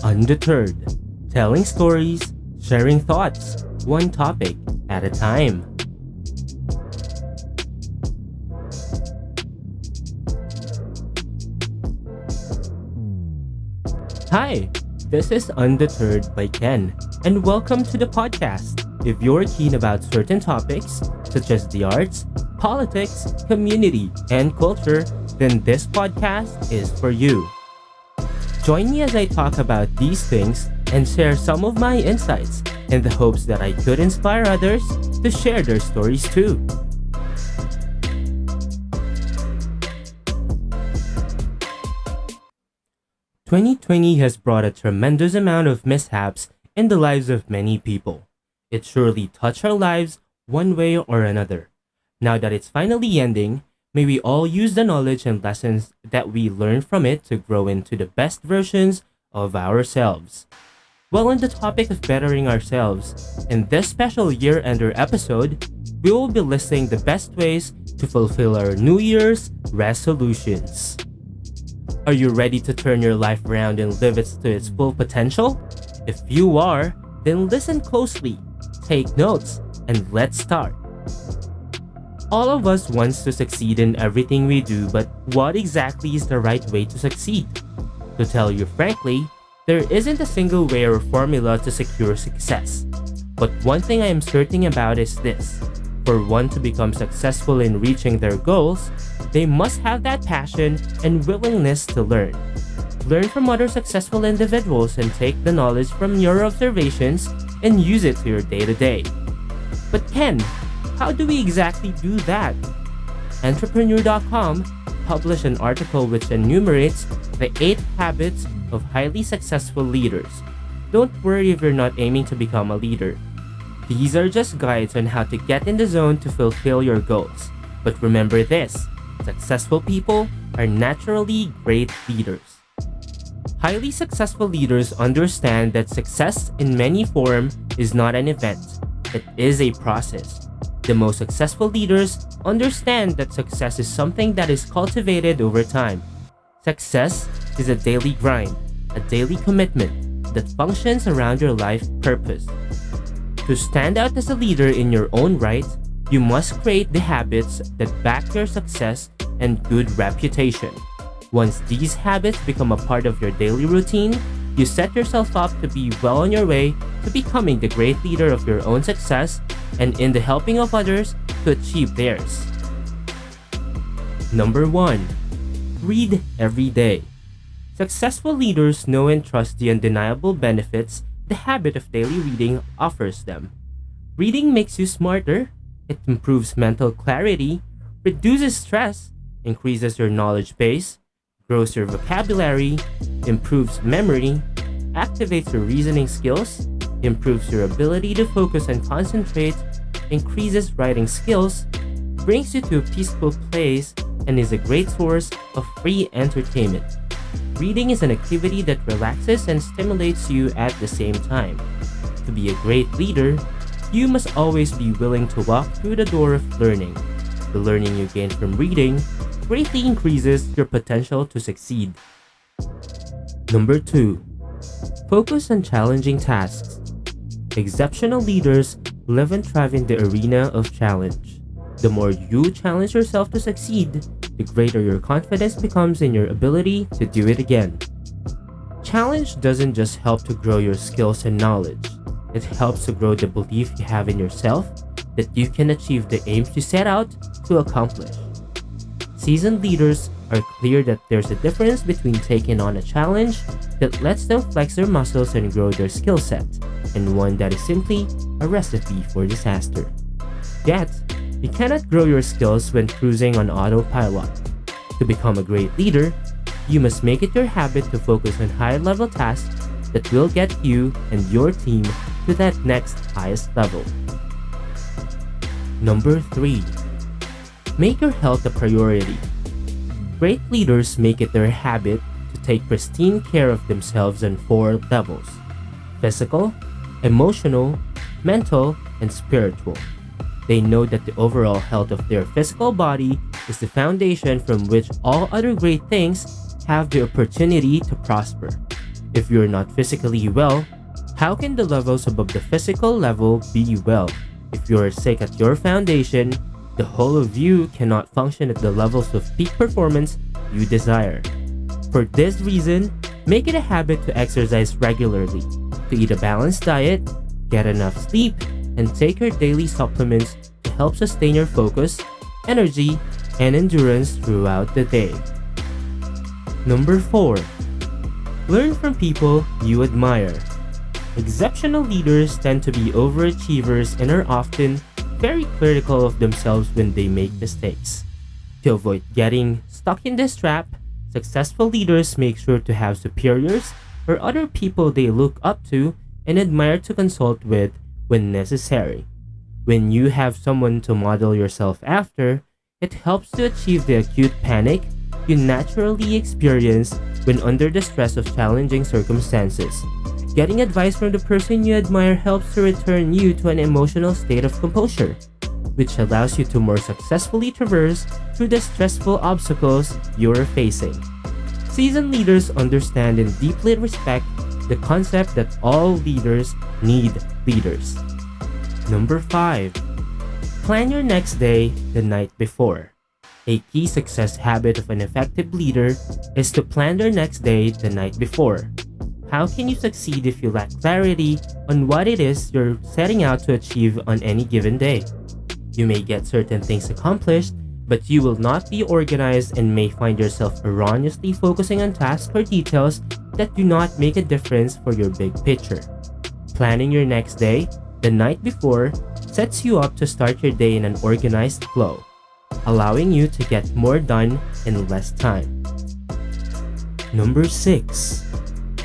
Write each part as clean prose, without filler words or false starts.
Undeterred, telling stories, sharing thoughts, one topic at a time. Hi, this is Undeterred by Ken, and welcome to the podcast. If you're keen about certain topics, such as the arts, politics, community, and culture, then this podcast is for you. Join me as I talk about these things and share some of my insights in the hopes that I could inspire others to share their stories too. "2020 has brought a tremendous amount of mishaps in the lives of many people. It surely touched our lives one way or another. Now that it's finally ending, may we all use the knowledge and lessons that we learned from it to grow into the best versions of ourselves. Well, on the topic of bettering ourselves, in this special year-ender episode, we will be listing the best ways to fulfill our New Year's resolutions. Are you ready to turn your life around and live it to its full potential? If you are, then listen closely, take notes, and let's start. All of us want to succeed in everything we do, but what exactly is the right way to succeed? To tell you frankly, there isn't a single way or formula to secure success. But one thing I am certain about is this: for one to become successful in reaching their goals, they must have that passion and willingness to learn. Learn from other successful individuals and take the knowledge from your observations and use it to your day-to-day. But Ken, how do we exactly do that? Entrepreneur.com published an article which enumerates the 8 habits of highly successful leaders. Don't worry if you're not aiming to become a leader. These are just guides on how to get in the zone to fulfill your goals. But remember this: successful people are naturally great leaders. Highly successful leaders understand that success in many forms is not an event. It is a process. The most successful leaders understand that success is something that is cultivated over time. Success is a daily grind, a daily commitment that functions around your life purpose. To stand out as a leader in your own right, you must create the habits that back your success and good reputation. Once these habits become a part of your daily routine, you set yourself up to be well on your way to becoming the great leader of your own success and in the helping of others to achieve theirs. Number 1. Read every day. Successful leaders know and trust the undeniable benefits the habit of daily reading offers them. Reading makes you smarter, it improves mental clarity, reduces stress, increases your knowledge base, grows your vocabulary, improves memory, activates your reasoning skills, improves your ability to focus and concentrate, increases writing skills, brings you to a peaceful place, and is a great source of free entertainment. Reading is an activity that relaxes and stimulates you at the same time. To be a great leader, you must always be willing to walk through the door of learning. The learning you gain from reading greatly increases your potential to succeed. Number 2. Focus on challenging tasks. Exceptional leaders live and thrive in the arena of challenge. The more you challenge yourself to succeed, the greater your confidence becomes in your ability to do it again. Challenge doesn't just help to grow your skills and knowledge. It helps to grow the belief you have in yourself that you can achieve the aims you set out to accomplish. Seasoned leaders are clear that there's a difference between taking on a challenge that lets them flex their muscles and grow their skill set, and one that is simply a recipe for disaster. Yet, you cannot grow your skills when cruising on autopilot. To become a great leader, you must make it your habit to focus on high-level tasks that will get you and your team to that next highest level. Number 3. Make your health a priority. Great leaders make it their habit to take pristine care of themselves on 4 levels: physical, emotional, mental, and spiritual. They know that the overall health of their physical body is the foundation from which all other great things have the opportunity to prosper. If you're not physically well, how can the levels above the physical level be well? If you're sick at your foundation, the whole of you cannot function at the levels of peak performance you desire. For this reason, make it a habit to exercise regularly, to eat a balanced diet, get enough sleep, and take your daily supplements to help sustain your focus, energy, and endurance throughout the day. Number 4. Learn from people you admire. Exceptional leaders tend to be overachievers and are often very critical of themselves when they make mistakes. To avoid getting stuck in this trap, successful leaders make sure to have superiors or other people they look up to and admire to consult with when necessary. When you have someone to model yourself after, it helps to achieve the acute panic you naturally experience when under the stress of challenging circumstances. Getting advice from the person you admire helps to return you to an emotional state of composure, which allows you to more successfully traverse through the stressful obstacles you are facing. Seasoned leaders understand and deeply respect the concept that all leaders need leaders. Number 5. Plan your next day the night before. A key success habit of an effective leader is to plan their next day the night before. How can you succeed if you lack clarity on what it is you're setting out to achieve on any given day? You may get certain things accomplished, but you will not be organized and may find yourself erroneously focusing on tasks or details that do not make a difference for your big picture. Planning your next day the night before sets you up to start your day in an organized flow, allowing you to get more done in less time. Number 6.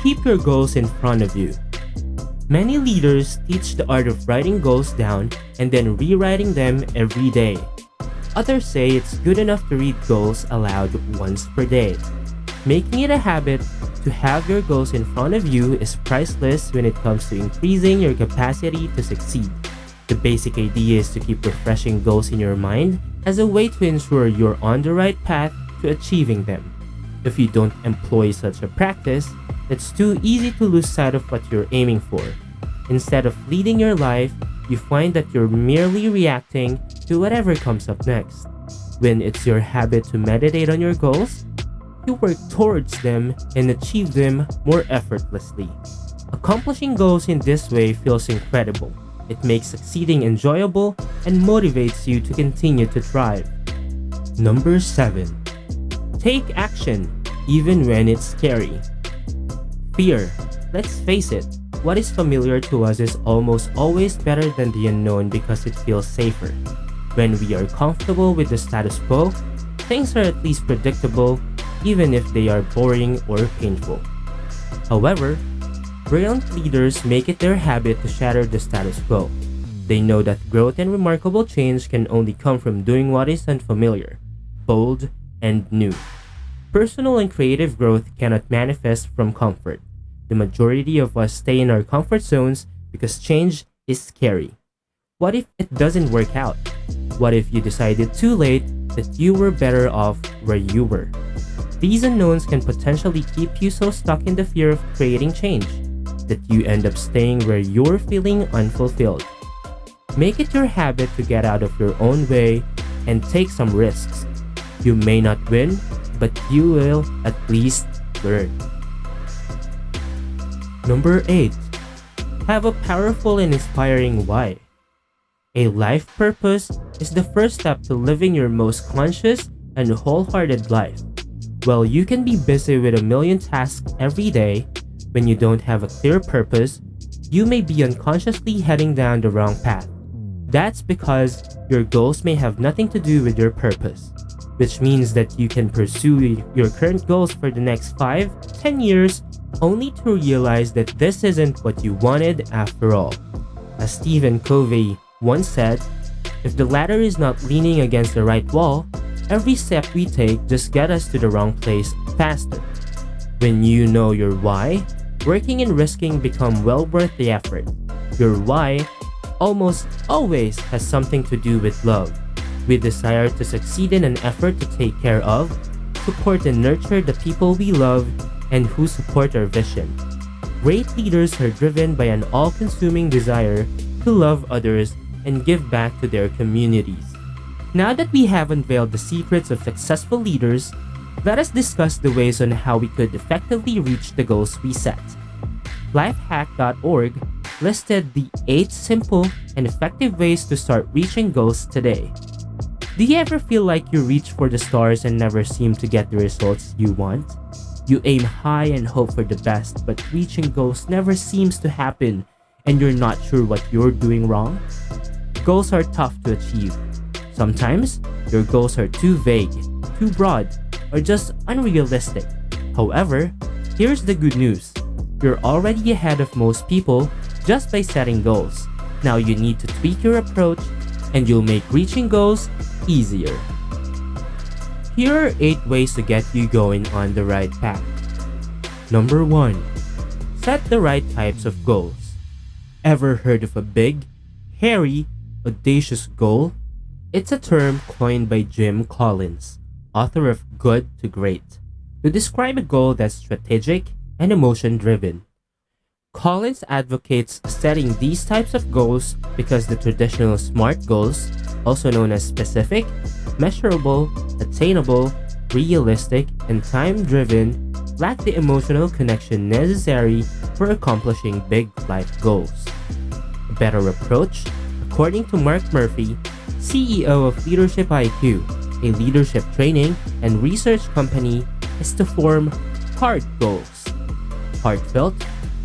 Keep your goals in front of you. Many leaders teach the art of writing goals down and then rewriting them every day. Others say it's good enough to read goals aloud once per day. Making it a habit to have your goals in front of you is priceless when it comes to increasing your capacity to succeed. The basic idea is to keep refreshing goals in your mind as a way to ensure you're on the right path to achieving them. If you don't employ such a practice, it's too easy to lose sight of what you're aiming for. Instead of leading your life, you find that you're merely reacting to whatever comes up next. When it's your habit to meditate on your goals, you work towards them and achieve them more effortlessly. Accomplishing goals in this way feels incredible. It makes succeeding enjoyable and motivates you to continue to thrive. Number 7. Take action, even when it's scary. Fear. Let's face it, what is familiar to us is almost always better than the unknown because it feels safer. When we are comfortable with the status quo, things are at least predictable, even if they are boring or painful. However, brilliant leaders make it their habit to shatter the status quo. They know that growth and remarkable change can only come from doing what is unfamiliar, bold, and new. Personal and creative growth cannot manifest from comfort. The majority of us stay in our comfort zones because change is scary. What if it doesn't work out? What if you decided too late that you were better off where you were? These unknowns can potentially keep you so stuck in the fear of creating change that you end up staying where you're feeling unfulfilled. Make it your habit to get out of your own way and take some risks. You may not win, but you will at least learn. Number 8. Have a powerful and inspiring why. A life purpose is the first step to living your most conscious and wholehearted life. While you can be busy with a million tasks every day, when you don't have a clear purpose, you may be unconsciously heading down the wrong path. That's because your goals may have nothing to do with your purpose, which means that you can pursue your current goals for the next 5-10 years only to realize that this isn't what you wanted after all. As Stephen Covey once said, if the ladder is not leaning against the right wall, every step we take just gets us to the wrong place faster. When you know your why, working and risking become well worth the effort. Your why almost always has something to do with love. We desire to succeed in an effort to take care of, support and nurture the people we love and who support our vision. Great leaders are driven by an all-consuming desire to love others and give back to their communities. Now that we have unveiled the secrets of successful leaders, let us discuss the ways on how we could effectively reach the goals we set. Lifehack.org listed the 8 simple and effective ways to start reaching goals today. Do you ever feel like you reach for the stars and never seem to get the results you want? You aim high and hope for the best, but reaching goals never seems to happen and you're not sure what you're doing wrong? Goals are tough to achieve. Sometimes, your goals are too vague, too broad, or just unrealistic. However, here's the good news. You're already ahead of most people just by setting goals. Now you need to tweak your approach and you'll make reaching goals easier. Here are 8 ways to get you going on the right path. Number 1. Set the right types of goals. Ever heard of a big, hairy, audacious goal? It's a term coined by Jim Collins, author of Good to Great, to describe a goal that's strategic and emotion-driven. Collins advocates setting these types of goals because the traditional SMART goals, also known as specific, measurable, attainable, realistic, and time-driven, lack the emotional connection necessary for accomplishing big life goals. A better approach, according to Mark Murphy, CEO of Leadership IQ, a leadership training and research company, is to form heart goals. Heartfelt,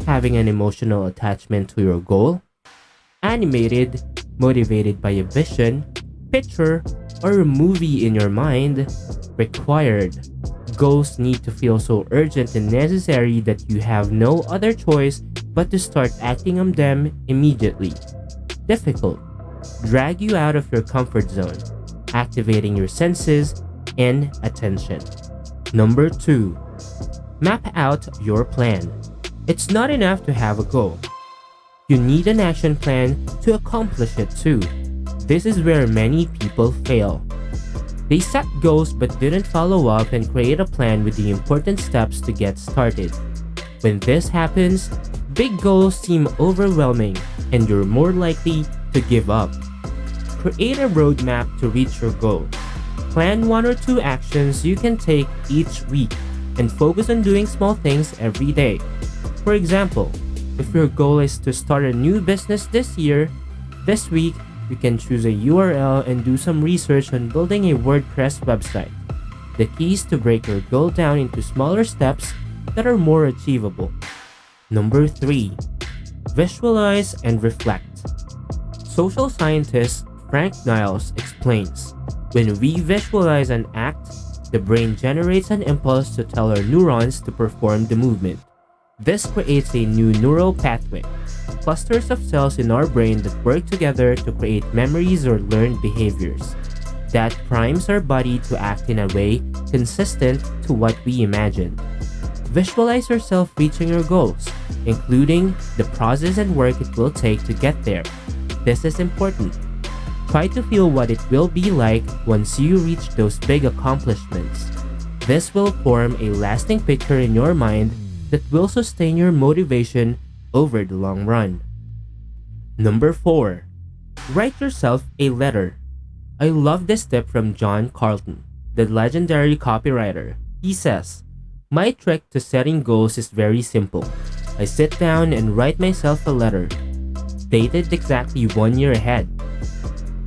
having an emotional attachment to your goal. Animated, motivated by a vision, picture, or a movie in your mind. Required, goals need to feel so urgent and necessary that you have no other choice but to start acting on them immediately. Difficult, drag you out of your comfort zone, activating your senses and attention. Number 2. Map out your plan. It's not enough to have a goal. You need an action plan to accomplish it too. This is where many people fail. They set goals but didn't follow up and create a plan with the important steps to get started. When this happens, big goals seem overwhelming and you're more likely to give up. Create a roadmap to reach your goal. Plan 1 or 2 actions you can take each week and focus on doing small things every day. For example, if your goal is to start a new business this year, this week you can choose a URL and do some research on building a WordPress website. The key is to break your goal down into smaller steps that are more achievable. Number 3. Visualize and reflect. Social scientist Frank Niles explains, when we visualize an act, the brain generates an impulse to tell our neurons to perform the movement. This creates a new neural pathway, clusters of cells in our brain that work together to create memories or learned behaviors. That primes our body to act in a way consistent to what we imagined. Visualize yourself reaching your goals, including the process and work it will take to get there. This is important. Try to feel what it will be like once you reach those big accomplishments. This will form a lasting picture in your mind that will sustain your motivation over the long run. Number 4. Write yourself a letter. I love this tip from John Carlton, the legendary copywriter. He says, "My trick to setting goals is very simple. I sit down and write myself a letter, dated exactly 1 year ahead."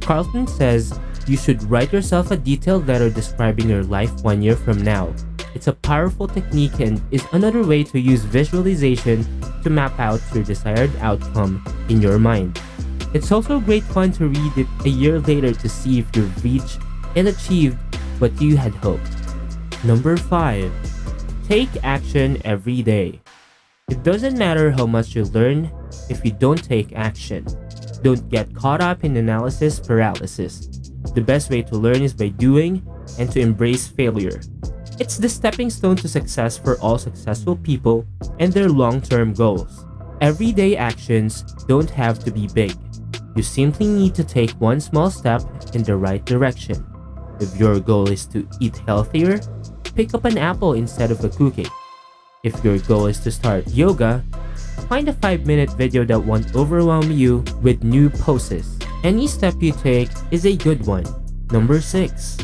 Carlton says you should write yourself a detailed letter describing your life 1 year from now. It's a powerful technique and is another way to use visualization to map out your desired outcome in your mind. It's also great fun to read it a year later to see if you've reached and achieved what you had hoped. Number 5. Take action every day. It doesn't matter how much you learn if you don't take action. Don't get caught up in analysis paralysis. The best way to learn is by doing and to embrace failure. It's the stepping stone to success for all successful people and their long-term goals. Everyday actions don't have to be big. You simply need to take one small step in the right direction. If your goal is to eat healthier, pick up an apple instead of a cookie. If your goal is to start yoga, find a 5-minute video that won't overwhelm you with new poses. Any step you take is a good one. Number 6.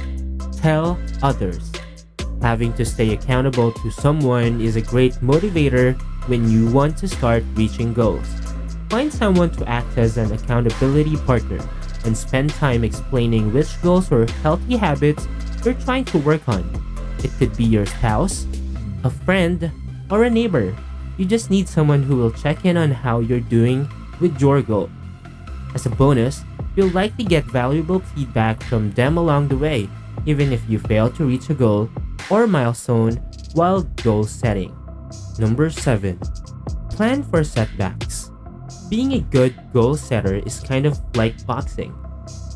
Tell others. Having to stay accountable to someone is a great motivator when you want to start reaching goals. Find someone to act as an accountability partner and spend time explaining which goals or healthy habits you're trying to work on. It could be your spouse, a friend, or a neighbor. You just need someone who will check in on how you're doing with your goal. As a bonus, you'll likely get valuable feedback from them along the way, even if you fail to reach a goal or milestone while goal setting. Number 7. Plan for setbacks. Being a good goal setter is kind of like boxing.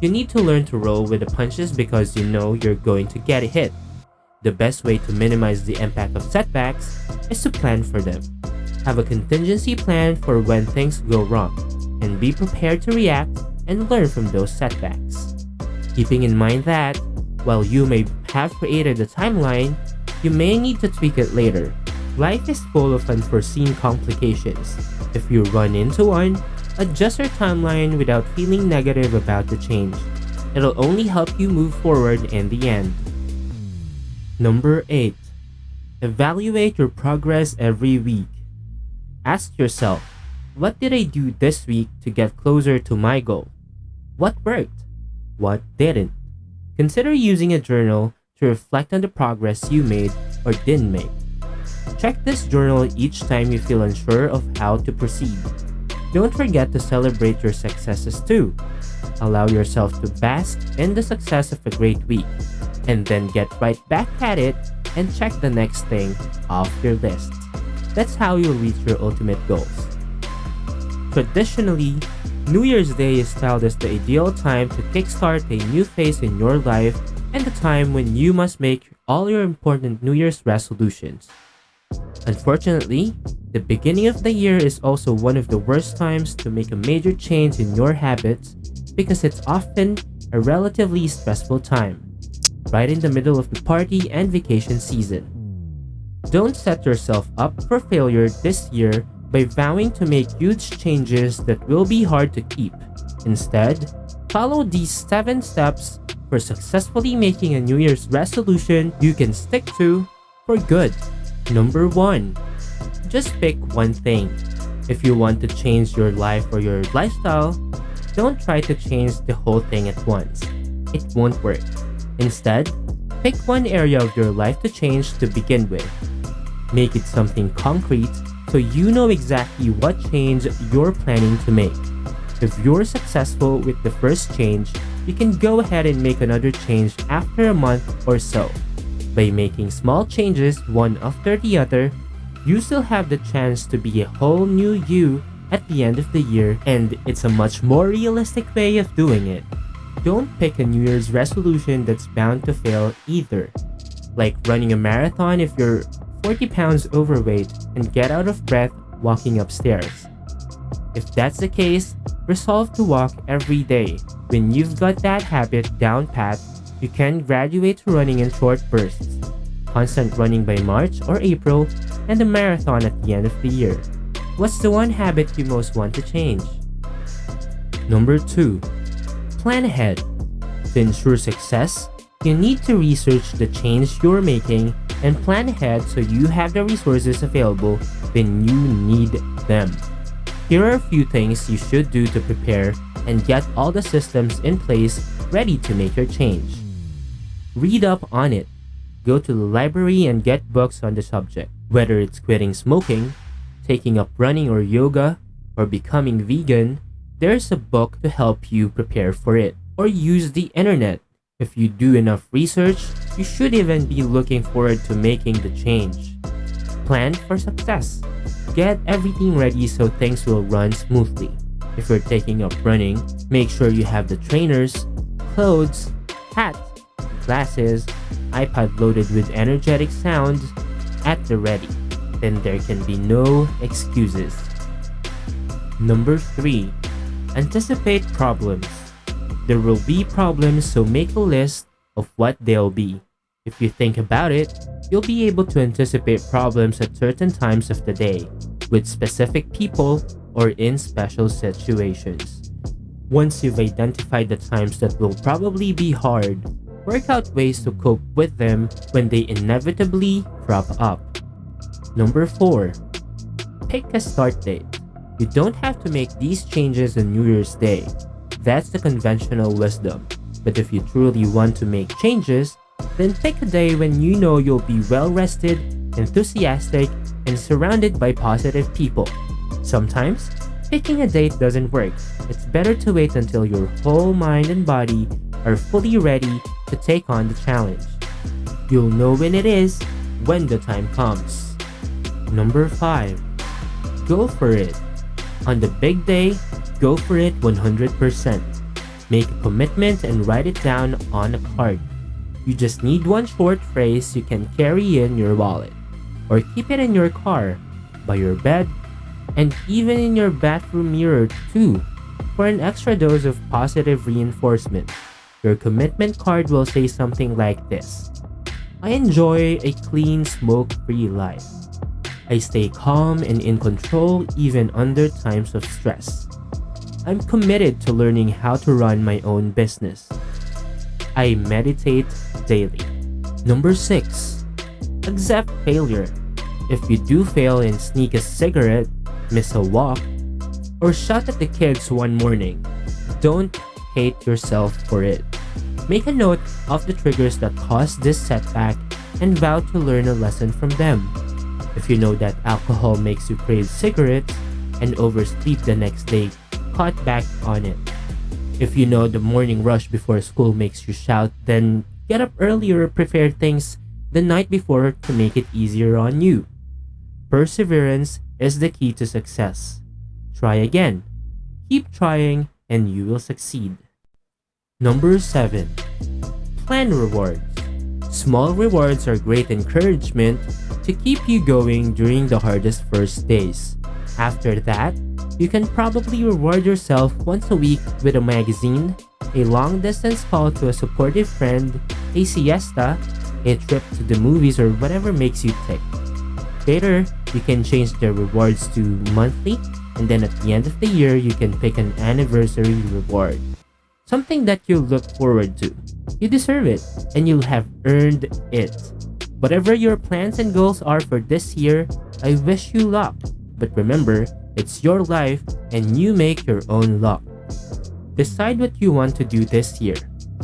You need to learn to roll with the punches because you know you're going to get hit. The best way to minimize the impact of setbacks is to plan for them. Have a contingency plan for when things go wrong, and be prepared to react and learn from those setbacks. Keeping in mind that, while you may have created a timeline, you may need to tweak it later. Life is full of unforeseen complications. If you run into one, adjust your timeline without feeling negative about the change. It'll only help you move forward in the end. Number 8. Evaluate your progress every week. Ask yourself, what did I do this week to get closer to my goal? What worked? What didn't? Consider using a journal to reflect on the progress you made or didn't make. Check this journal each time you feel unsure of how to proceed. Don't forget to celebrate your successes too. Allow yourself to bask in the success of a great week, and then get right back at it and check the next thing off your list. That's how you'll reach your ultimate goals. Traditionally, New Year's Day is styled as the ideal time to kickstart a new phase in your life and the time when you must make all your important New Year's resolutions. Unfortunately, the beginning of the year is also one of the worst times to make a major change in your habits because it's often a relatively stressful time, right in the middle of the party and vacation season. Don't set yourself up for failure this year by vowing to make huge changes that will be hard to keep. Instead, follow these 7 steps for successfully making a New Year's resolution you can stick to for good. Number 1. Just pick one thing. If you want to change your life or your lifestyle, don't try to change the whole thing at once. It won't work. Instead, pick one area of your life to change to begin with. Make it something concrete so you know exactly what change you're planning to make. If you're successful with the first change, you can go ahead and make another change after a month or so. By making small changes one after the other, you still have the chance to be a whole new you at the end of the year, and it's a much more realistic way of doing it. Don't pick a New Year's resolution that's bound to fail either, like running a marathon if you're 40 pounds overweight and get out of breath walking upstairs. If that's the case, resolve to walk every day. When you've got that habit down pat, you can graduate to running in short bursts, constant running by March or April, and a marathon at the end of the year. What's the one habit you most want to change? Number 2. Plan ahead. To ensure success, you need to research the change you're making and plan ahead so you have the resources available when you need them. Here are a few things you should do to prepare and get all the systems in place ready to make your change. Read up on it. Go to the library and get books on the subject. Whether it's quitting smoking, taking up running or yoga, or becoming vegan, there's a book to help you prepare for it. Or use the internet. If you do enough research, you should even be looking forward to making the change. Plan for success. Get everything ready so things will run smoothly. If you're taking up running, make sure you have the trainers, clothes, hat, glasses, iPad loaded with energetic sounds at the ready. Then there can be no excuses. Number 3. Anticipate problems. There will be problems, so make a list of what they'll be. If you think about it, you'll be able to anticipate problems at certain times of the day, with specific people or in special situations. Once you've identified the times that will probably be hard, work out ways to cope with them when they inevitably crop up. Number 4. Pick a start date. You don't have to make these changes on New Year's Day. That's the conventional wisdom. But if you truly want to make changes, then pick a day when you know you'll be well-rested, enthusiastic, and surrounded by positive people. Sometimes, picking a date doesn't work. It's better to wait until your whole mind and body are fully ready to take on the challenge. You'll know when it is, when the time comes. Number 5. Go for it. On the big day, go for it 100%. Make a commitment and write it down on a card. You just need one short phrase you can carry in your wallet, or keep it in your car, by your bed, and even in your bathroom mirror too, for an extra dose of positive reinforcement. Your commitment card will say something like this: I enjoy a clean, smoke-free life. I stay calm and in control even under times of stress. I'm committed to learning how to run my own business. I meditate daily. Number 6. Accept failure. If you do fail and sneak a cigarette, miss a walk, or shout at the kids one morning, don't hate yourself for it. Make a note of the triggers that caused this setback and vow to learn a lesson from them. If you know that alcohol makes you crave cigarettes and oversleep the next day, cut back on it. If you know the morning rush before school makes you shout, then get up earlier or prepare things the night before to make it easier on you. Perseverance is the key to success. Try again. Keep trying and you will succeed. Number 7. Plan rewards. Small rewards are great encouragement to keep you going during the hardest first days. After that, you can probably reward yourself once a week with a magazine, a long-distance call to a supportive friend, a siesta, a trip to the movies, or whatever makes you tick. Later, you can change the rewards to monthly, and then at the end of the year, you can pick an anniversary reward. Something that you look forward to. You deserve it, and you'll have earned it. Whatever your plans and goals are for this year, I wish you luck. But remember, it's your life and you make your own luck. Decide what you want to do this year.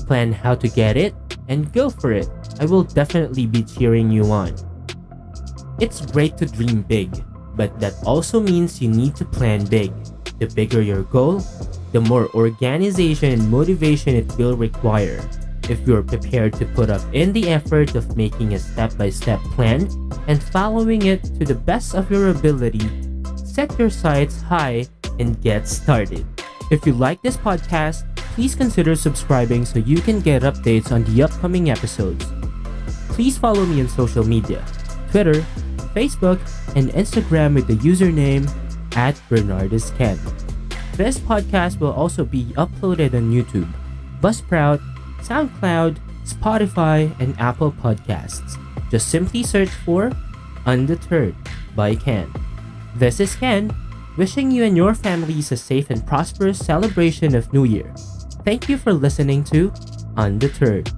Plan how to get it and go for it. I will definitely be cheering you on. It's great to dream big, but that also means you need to plan big. The bigger your goal, the more organization and motivation it will require. If you're prepared to put up in the effort of making a step-by-step plan and following it to the best of your ability, set your sights high and get started. If you like this podcast, please consider subscribing so you can get updates on the upcoming episodes. Please follow me on social media, Twitter, Facebook, and Instagram with the username @BernardesCan. This podcast will also be uploaded on YouTube, Buzzsprout, SoundCloud, Spotify, and Apple Podcasts. Just simply search for Undeterred by Ken. This is Ken, wishing you and your families a safe and prosperous celebration of New Year. Thank you for listening to Undeterred.